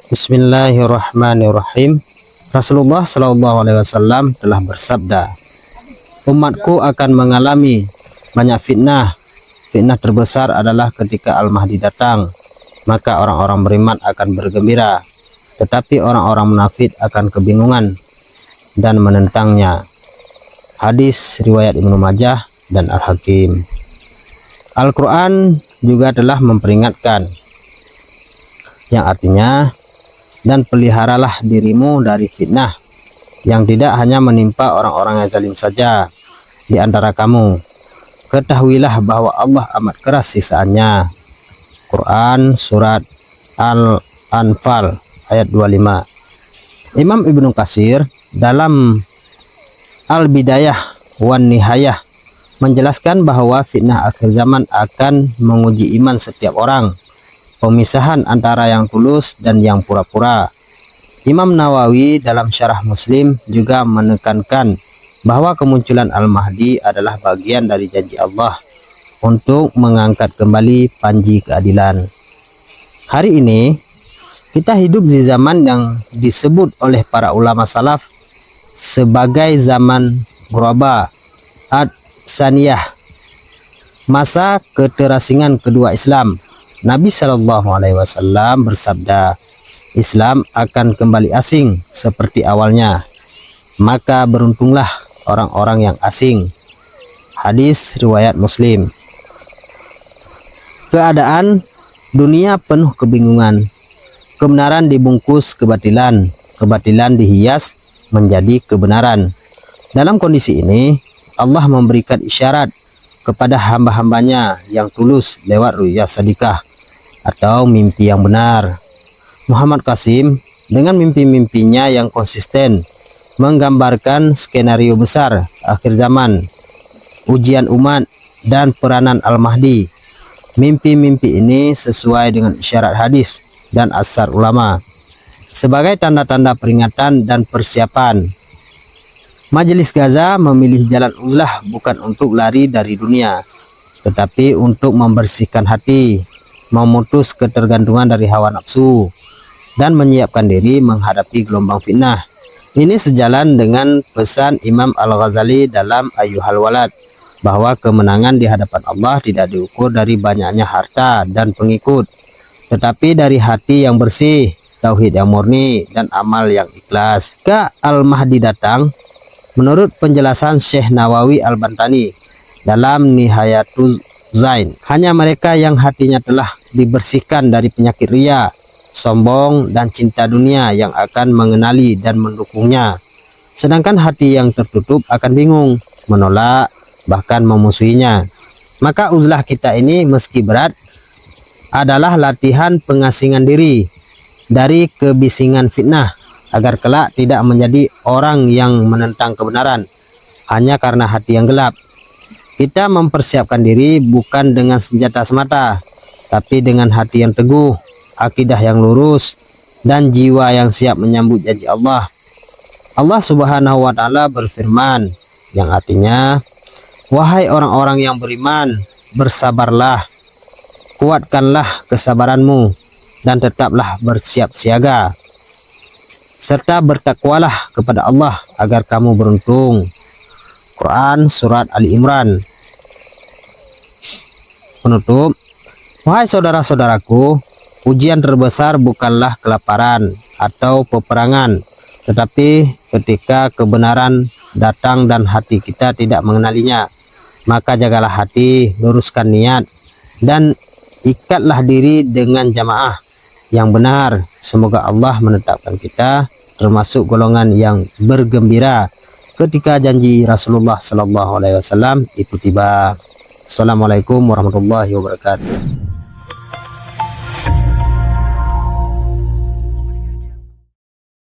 Bismillahirrahmanirrahim. Rasulullah Shallallahu Alaihi Wasallam telah bersabda, umatku akan mengalami banyak fitnah. Fitnah terbesar adalah ketika Al-Mahdi datang, maka orang-orang beriman akan bergembira, tetapi orang-orang munafik akan kebingungan dan menentangnya. Hadis riwayat Ibnu Majah dan Al-Hakim. Al-Quran juga telah memperingatkan, yang artinya, dan peliharalah dirimu dari fitnah yang tidak hanya menimpa orang-orang yang zalim saja di antara kamu. Ketahuilah bahwa Allah amat keras siksaannya. Quran surat Al-Anfal ayat 25. Imam Ibnu Katsir dalam Al-Bidayah wan Nihayah menjelaskan bahwa fitnah akhir zaman akan menguji iman setiap orang, pemisahan antara yang tulus dan yang pura-pura. Imam Nawawi dalam Syarah Muslim juga menekankan bahwa kemunculan Al-Mahdi adalah bagian dari janji Allah untuk mengangkat kembali panji keadilan. Hari ini kita hidup di zaman yang disebut oleh para ulama salaf sebagai zaman ghuraba ad-saniyah, masa keterasingan kedua Islam. Nabi Shallallahu Alaihi Wasallam bersabda, Islam akan kembali asing seperti awalnya, maka beruntunglah orang-orang yang asing. Hadis riwayat Muslim. Keadaan dunia penuh kebingungan. Kebenaran dibungkus kebatilan, kebatilan dihias menjadi kebenaran. Dalam kondisi ini, Allah memberikan isyarat kepada hamba-hambanya yang tulus lewat ru'yah sadikah atau mimpi yang benar. Muhammad Qasim dengan mimpi-mimpinya yang konsisten menggambarkan skenario besar akhir zaman, ujian umat, dan peranan Al-Mahdi. Mimpi-mimpi ini sesuai dengan isyarat hadis dan asar ulama sebagai tanda-tanda peringatan dan persiapan. Majelis Gaza memilih jalan uzlah bukan untuk lari dari dunia, tetapi untuk membersihkan hati, memutus ketergantungan dari hawa nafsu, dan menyiapkan diri menghadapi gelombang fitnah. Ini sejalan dengan pesan Imam Al-Ghazali dalam Ayyuhal Walad, bahwa kemenangan di hadapan Allah tidak diukur dari banyaknya harta dan pengikut, tetapi dari hati yang bersih, tauhid yang murni, dan amal yang ikhlas. Jika Al-Mahdi datang, menurut penjelasan Syekh Nawawi Al-Bantani dalam Nihayatuz Zain, hanya mereka yang hatinya telah dibersihkan dari penyakit ria, sombong, dan cinta dunia yang akan mengenali dan mendukungnya. Sedangkan hati yang tertutup akan bingung, menolak, bahkan memusuhinya. Maka uzlah kita ini meski berat adalah latihan pengasingan diri dari kebisingan fitnah, agar kelak tidak menjadi orang yang menentang kebenaran hanya karena hati yang gelap. Kita mempersiapkan diri bukan dengan senjata semata, tapi dengan hati yang teguh, akidah yang lurus, dan jiwa yang siap menyambut janji Allah. Allah Subhanahu wa Ta'ala berfirman, yang artinya, wahai orang-orang yang beriman, bersabarlah, kuatkanlah kesabaranmu, dan tetaplah bersiap siaga, serta bertakwalah kepada Allah agar kamu beruntung. Quran surat Ali Imran. Penutup, wahai saudara-saudaraku, ujian terbesar bukanlah kelaparan atau peperangan, tetapi ketika kebenaran datang dan hati kita tidak mengenalinya. Maka jagalah hati, luruskan niat, dan ikatlah diri dengan jamaah yang benar. Semoga Allah menetapkan kita termasuk golongan yang bergembira ketika janji Rasulullah Sallallahu Alaihi Wasallam itu tiba. Assalamualaikum warahmatullahi wabarakatuh.